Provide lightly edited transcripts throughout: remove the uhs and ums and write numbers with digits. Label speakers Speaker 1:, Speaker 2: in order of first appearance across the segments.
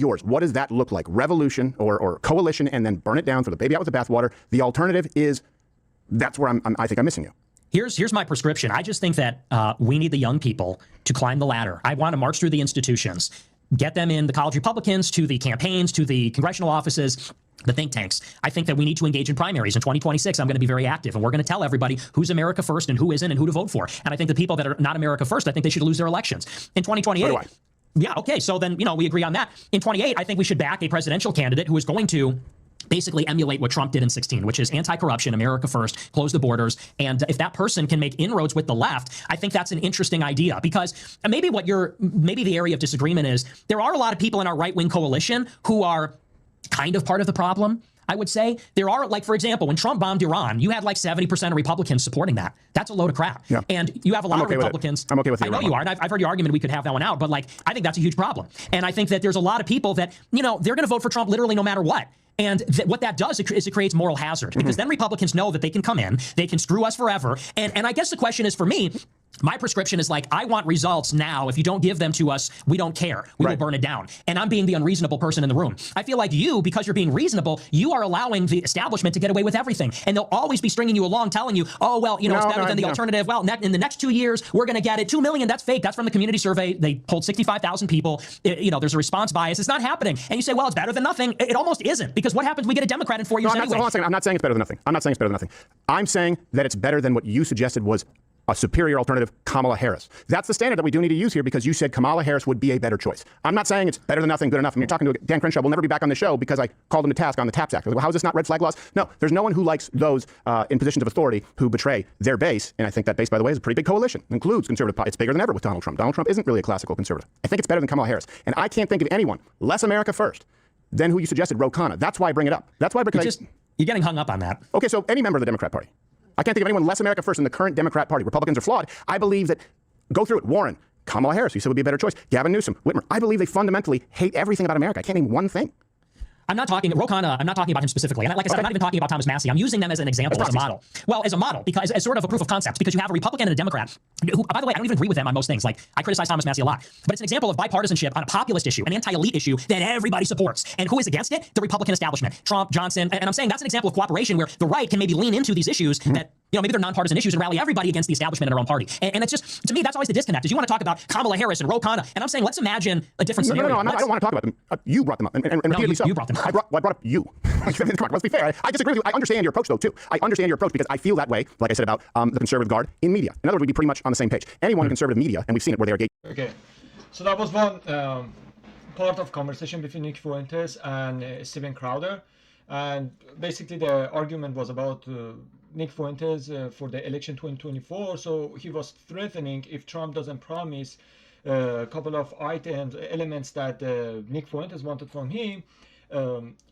Speaker 1: yours. What does that look like? Revolution or coalition, and then burn it down, throw the baby out with the bathwater. The alternative is, that's where I think I'm missing you.
Speaker 2: Here's my prescription. I just think that we need the young people to climb the ladder. I want to march through the institutions, get them in the college Republicans, to the campaigns, to the congressional offices, the think tanks. I think that we need to engage in primaries. In 2026, I'm going to be very active, and we're going to tell everybody who's America first and who isn't and who to vote for. And I think the people that are not America first, I think they should lose their elections. In 2028, yeah, okay, so then, we agree on that. In 28, I think we should back a presidential candidate who is going to basically emulate what Trump did in 16, which is anti-corruption, America first, close the borders. And if that person can make inroads with the left, I think that's an interesting idea, because maybe the area of disagreement is there are a lot of people in our right-wing coalition who are kind of part of the problem. I would say there are, like, for example, when Trump bombed Iran, you had like 70% of Republicans supporting that. That's a load of crap. Yeah. And you have a lot of Republicans.
Speaker 1: I'm okay with it.
Speaker 2: I know you are. And I've heard your argument. We could have that one out. But like, I think that's a huge problem. And I think that there's a lot of people that, they're going to vote for Trump literally no matter what. And what that does is it creates moral hazard, because then Republicans know that they can come in, they can screw us forever. And I guess the question is, for me, my prescription is like, I want results now. If you don't give them to us, we don't care. We will burn it down. And I'm being the unreasonable person in the room. I feel like you, because you're being reasonable, you are allowing the establishment to get away with everything. And they'll always be stringing you along, telling you, oh, well, it's better than the alternative. Well, in the next 2 years, we're going to get it. 2 million, that's fake. That's from the community survey. They polled 65,000 people. There's a response bias. It's not happening. And you say, well, it's better than nothing. It almost isn't, because what happens? We get a Democrat in 4 years anyway.
Speaker 1: I'm not saying it's better than nothing. I'm saying that it's better than what you suggested was a superior alternative, Kamala Harris. That's the standard that we do need to use here, because you said Kamala Harris would be a better choice. I'm not saying it's better than nothing, good enough. I mean, you're talking to Dan Crenshaw. Will never be back on the show because I called him to task on the TAPS Act. Well, how is this not red flag laws? No, there's no one who likes those in positions of authority who betray their base. And I think that base, by the way, is a pretty big coalition. It includes conservative. It's bigger than ever with Donald Trump. Donald Trump isn't really a classical conservative. I think it's better than Kamala Harris. And I can't think of anyone less America first than who you suggested, Ro Khanna. That's why I bring it up. That's why, because
Speaker 2: you're getting hung up on that.
Speaker 1: Okay, so any member of the Democrat Party. I can't think of anyone less America first than the current Democrat Party. Republicans are flawed. I believe that, go through it, Warren, Kamala Harris, you said would be a better choice, Gavin Newsom, Whitmer. I believe they fundamentally hate everything about America. I can't name one thing.
Speaker 2: I'm not talking about him specifically. And like I said, I'm not even talking about Thomas Massie. I'm using them as an example, as a model. Well, as a model, because as sort of a proof of concept, because you have a Republican and a Democrat who, by the way, I don't even agree with them on most things. Like, I criticize Thomas Massie a lot, but it's an example of bipartisanship on a populist issue, an anti-elite issue that everybody supports. And who is against it? The Republican establishment, Trump, Johnson. And I'm saying that's an example of cooperation where the right can maybe lean into these issues that, maybe they're nonpartisan issues, and rally everybody against the establishment in their own party. And it's just, to me, that's always the disconnect, is you want to talk about Kamala Harris and Ro Khanna. And I'm saying, let's imagine a different scenario.
Speaker 1: No, I don't want to talk about them. You brought them up. And repeatedly so.
Speaker 2: You brought them up.
Speaker 1: I brought up you. Come on, let's be fair. I disagree with you. I understand your approach, though, too. I understand your approach because I feel that way, like I said, about the conservative guard in media. In other words, we'd be pretty much on the same page. Anyone in conservative media, and we've seen it where they are gay.
Speaker 3: Okay. So that was one part of conversation between Nick Fuentes and Steven Crowder. And basically the argument was about Nick Fuentes for the election 2024. So he was threatening, if Trump doesn't promise a couple of elements that Nick Fuentes wanted from him,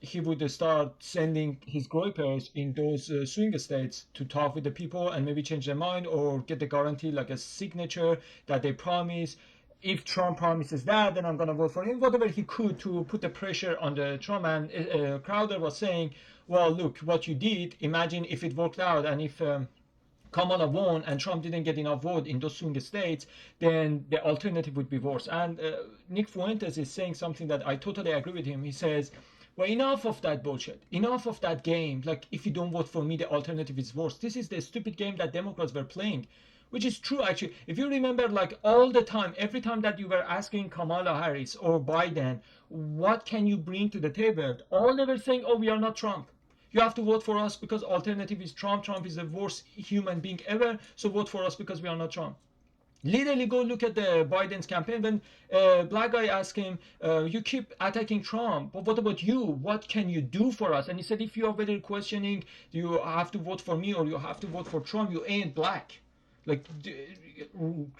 Speaker 3: he would start sending his groypers in those swing states to talk with the people and maybe change their mind or get the guarantee, like a signature that they promise. If Trump promises that, then I'm going to vote for him. Whatever he could to put the pressure on the Trump. And Crowder was saying, well, look, what you did, imagine if it worked out, and if Kamala won and Trump didn't get enough vote in those swing states, then the alternative would be worse. And Nick Fuentes is saying something that I totally agree with him. He says, well, enough of that bullshit. Enough of that game. Like, if you don't vote for me, the alternative is worse. This is the stupid game that Democrats were playing. Which is true, actually. If you remember, like, all the time, every time that you were asking Kamala Harris or Biden, what can you bring to the table? All they were saying, oh, we are not Trump. You have to vote for us because alternative is Trump. Trump is the worst human being ever. So vote for us because we are not Trump. Literally go look at the Biden's campaign. When a black guy asked him, you keep attacking Trump, but what about you? What can you do for us? And he said, if you are very questioning, you have to vote for me or you have to vote for Trump, you ain't black. Like,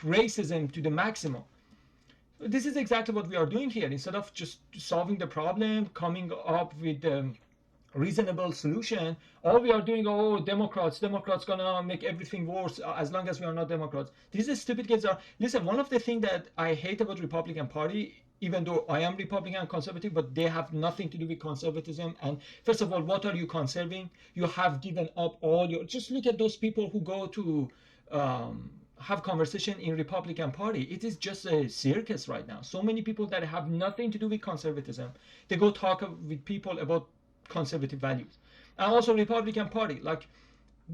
Speaker 3: racism to the maximum. This is exactly what we are doing here. Instead of just solving the problem, coming up with a reasonable solution, all we are doing, oh, Democrats gonna make everything worse as long as we are not Democrats. These are stupid kids. Listen, one of the things that I hate about Republican Party, even though I am Republican and conservative, but they have nothing to do with conservatism. And first of all, what are you conserving? You have given up all your, just look at those people who go to have conversation in Republican Party. It is just a circus right now. So many people that have nothing to do with conservatism, they go talk with people about conservative values. And also Republican Party, like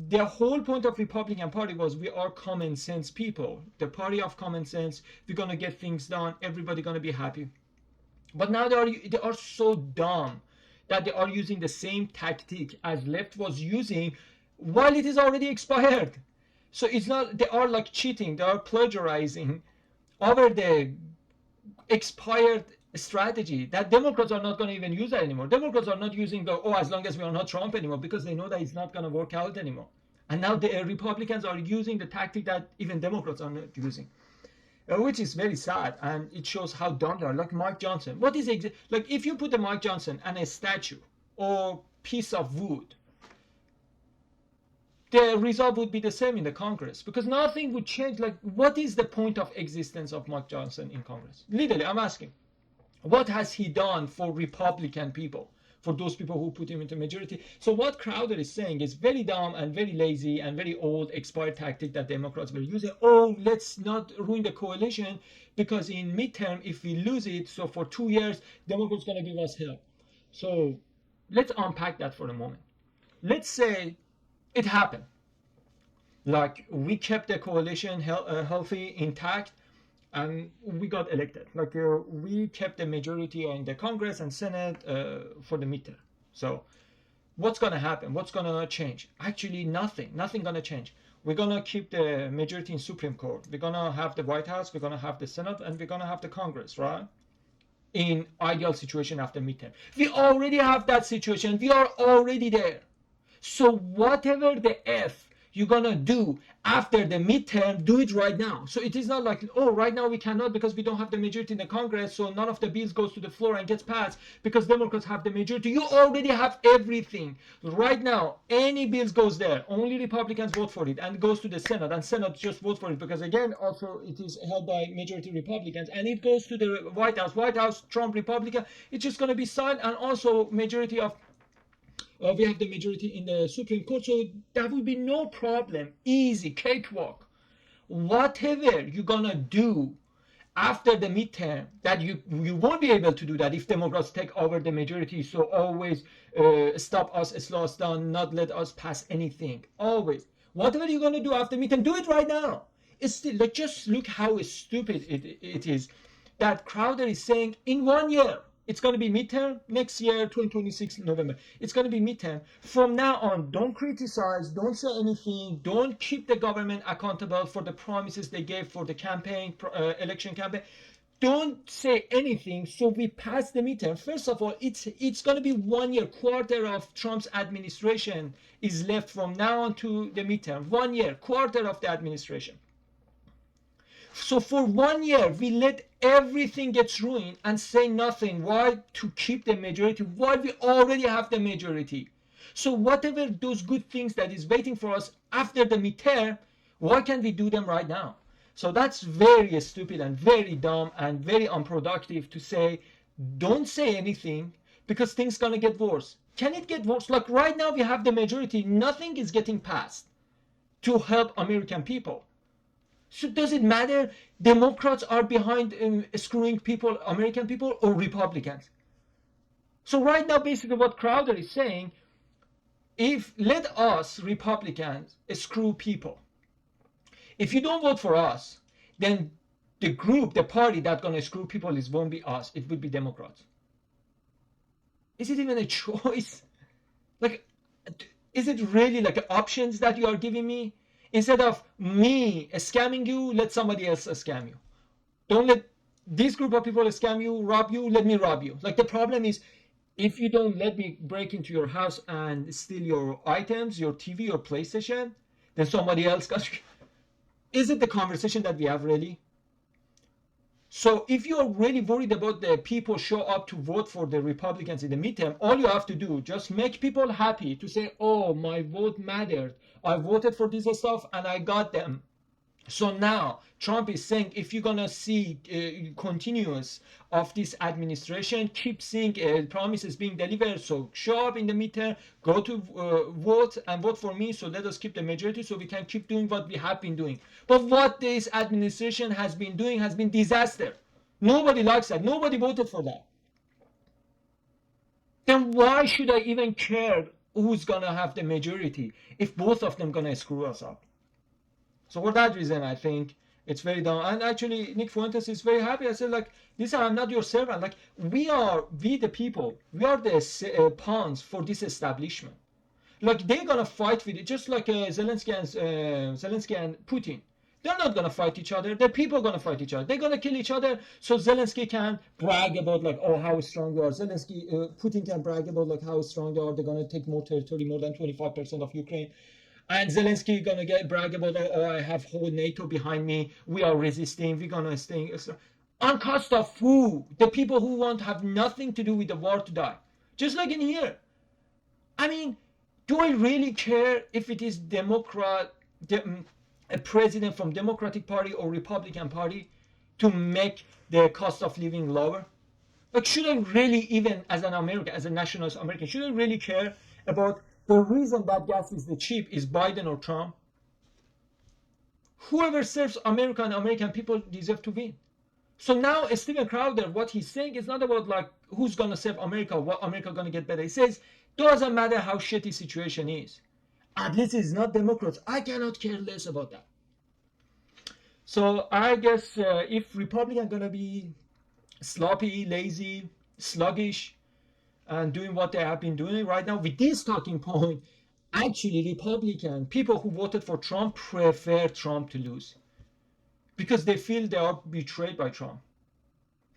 Speaker 3: the whole point of Republican Party was we are common sense people, the party of common sense. We're gonna get things done. Everybody gonna be happy. But now they are so dumb that they are using the same tactic as left was using while it is already expired. So it's not, they are like cheating, they are plagiarizing over the expired strategy that Democrats are not going to even use that anymore. Democrats are not using the, as long as we are not Trump anymore, because they know that it's not going to work out anymore. And now the Republicans are using the tactic that even Democrats are not using, which is very sad, and it shows how dumb they are. Like Mike Johnson. What is like if you put a Mike Johnson and a statue or piece of wood, the result would be the same in the Congress, because nothing would change. Like, what is the point of existence of Mike Johnson in Congress? Literally, I'm asking, what has he done for Republican people, for those people who put him into majority? So what Crowder is saying is very dumb and very lazy and very old, expired tactic that Democrats were using. Oh, let's not ruin the coalition, because in midterm, if we lose it, so for 2 years, Democrats going to give us help. So let's unpack that for a moment. Let's say it happened. Like, we kept the coalition healthy, intact, and we got elected. Like, we kept the majority in the Congress and Senate for the midterm. So what's going to happen? What's going to change? Actually, nothing going to change. We're going to keep the majority in Supreme Court. We're going to have the White House, we're going to have the Senate, and we're going to have the Congress, right? In ideal situation after midterm. We already have that situation. We are already there. So whatever the F you're gonna do after the midterm, do it right now. So it is not like, oh, right now we cannot because we don't have the majority in the Congress, so none of the bills goes to the floor and gets passed because Democrats have the majority. You already have everything. Right now, any bills goes there. Only Republicans vote for it, and it goes to the Senate, and Senate just vote for it because, again, also it is held by majority Republicans, and it goes to the White House. White House, Trump, Republican. It's just gonna be signed, and also majority of we have the majority in the Supreme Court, so that would be no problem. Easy, cakewalk. Whatever you're gonna do after the midterm, that you won't be able to do that if Democrats take over the majority. So always stop us, slow us down, not let us pass anything. Always. Whatever you're gonna do after midterm, do it right now. It's still, like, just look how stupid it is that Crowder is saying in 1 year. It's going to be midterm next year, 2026 November. It's going to be midterm. From now on, don't criticize, don't say anything, don't keep the government accountable for the promises they gave for the campaign, election campaign. Don't say anything. So we pass the midterm. First of all, it's going to be 1 year, quarter of Trump's administration is left from now on to the midterm. 1 year, quarter of the administration. So for 1 year, we let everything get ruined and say nothing. Why? To keep the majority. Why? We already have the majority. So whatever those good things that is waiting for us after the midterm, why can't we do them right now? So that's very stupid and very dumb and very unproductive to say, don't say anything because things gonna get worse. Can it get worse? Like right now we have the majority. Nothing is getting passed to help American people. So does it matter Democrats are behind screwing people, American people, or Republicans? So right now, basically what Crowder is saying, let us Republicans screw people. If you don't vote for us, then the group, the party that's going to screw people won't be us. It would be Democrats. Is it even a choice? Like, is it really like options that you are giving me? Instead of me scamming you, let somebody else scam you. Don't let this group of people scam you, rob you, let me rob you. Like, the problem is, if you don't let me break into your house and steal your items, your TV, your PlayStation, then somebody else got. Is it the conversation that we have really? So if you're really worried about the people show up to vote for the Republicans in the midterm, all you have to do, just make people happy to say, oh, my vote mattered. I voted for this stuff and I got them. So now Trump is saying, if you're gonna see continuous of this administration, keep seeing promises being delivered. So show up in the midterm, go to vote and vote for me. So let us keep the majority, so we can keep doing what we have been doing. But what this administration has been doing has been disaster. Nobody likes that. Nobody voted for that. Then why should I even care who's gonna have the majority if both of them gonna screw us up? So for that reason, I think it's very dumb. And actually, Nick Fuentes is very happy. I said, like, listen, I'm not your servant. Like, we the people, we are the pawns for this establishment. Like, they're gonna fight with it, just like Zelensky and Putin. They're not gonna fight each other. The people are gonna fight each other. They're gonna kill each other. So Zelensky can brag about, like, oh, how strong they are. Putin can brag about, like, how strong they are. They're gonna take more territory, more than 25% of Ukraine. And Zelensky gonna brag about, oh, I have whole NATO behind me. We are resisting. We're gonna stay. On cost of who? The people who want have nothing to do with the war to die. Just like in here. I mean, do I really care if it is a president from Democratic Party or Republican Party to make the cost of living lower? Like, should I really, even as an American, as a nationalist American, should I really care about the reason that gas is the cheap is Biden or Trump? Whoever serves America and American people deserve to win. So now Steven Crowder, what he's saying is not about, like, who's gonna save America, what America gonna get better. He says, doesn't matter how shitty situation is. At least it's not Democrats. I cannot care less about that. So I guess if Republicans gonna be sloppy, lazy, sluggish, and doing what they have been doing right now with this talking point, actually Republican people who voted for Trump prefer Trump to lose because they feel they are betrayed by Trump.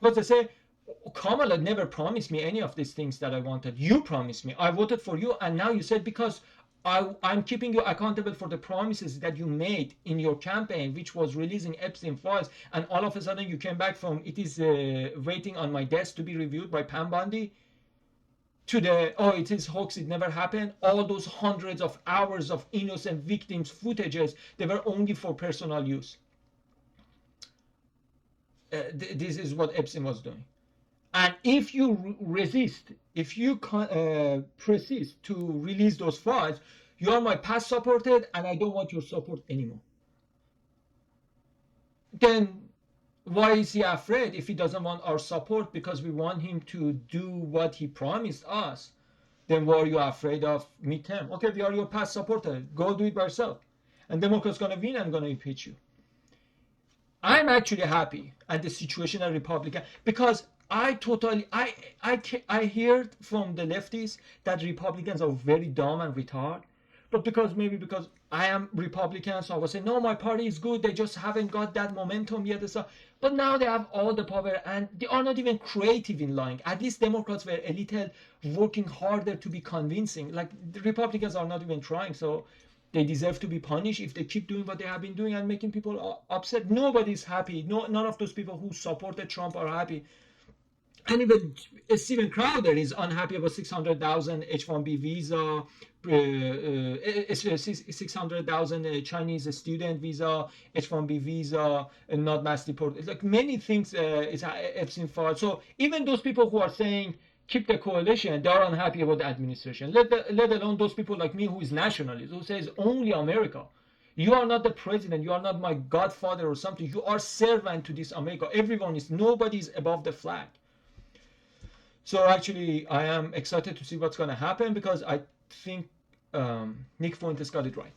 Speaker 3: Because they say, Kamala never promised me any of these things that I wanted. You promised me. I voted for you, and now you said because I'm keeping you accountable for the promises that you made in your campaign, which was releasing Epstein files, and all of a sudden you came back from it is waiting on my desk to be reviewed by Pam Bondi to the, oh, it is hoax, it never happened. All those hundreds of hours of innocent victims footages, they were only for personal use. This is what Epstein was doing. And if you resist, if you persist to release those files, you are my past supported and I don't want your support anymore. Then why is he afraid if he doesn't want our support because we want him to do what he promised us? Then why are you afraid of midterm? Okay, we are your past supporter. Go do it by yourself. And Democrats going to win and going to impeach you. I'm actually happy at the situation of Republican because I hear from the lefties that Republicans are very dumb and retarded. But because I am Republican, so I was saying, no, my party is good. They just haven't got that momentum yet. So, but now they have all the power and they are not even creative in lying. At least Democrats were a little working harder to be convincing. Like the Republicans are not even trying. So they deserve to be punished if they keep doing what they have been doing and making people upset. Nobody's happy. None of those people who supported Trump are happy. And even Steven Crowder is unhappy about 600,000 H-1B visa, 600,000 Chinese student visa, H-1B visa, and not mass deported. Like many things, it's Epstein file. So even those people who are saying keep the coalition, they are unhappy about the administration. Let alone those people like me who is nationalist, who says only America. You are not the president. You are not my godfather or something. You are servant to this America. Nobody is above the flag. So actually, I am excited to see what's going to happen because I think Nick Fuentes got it right.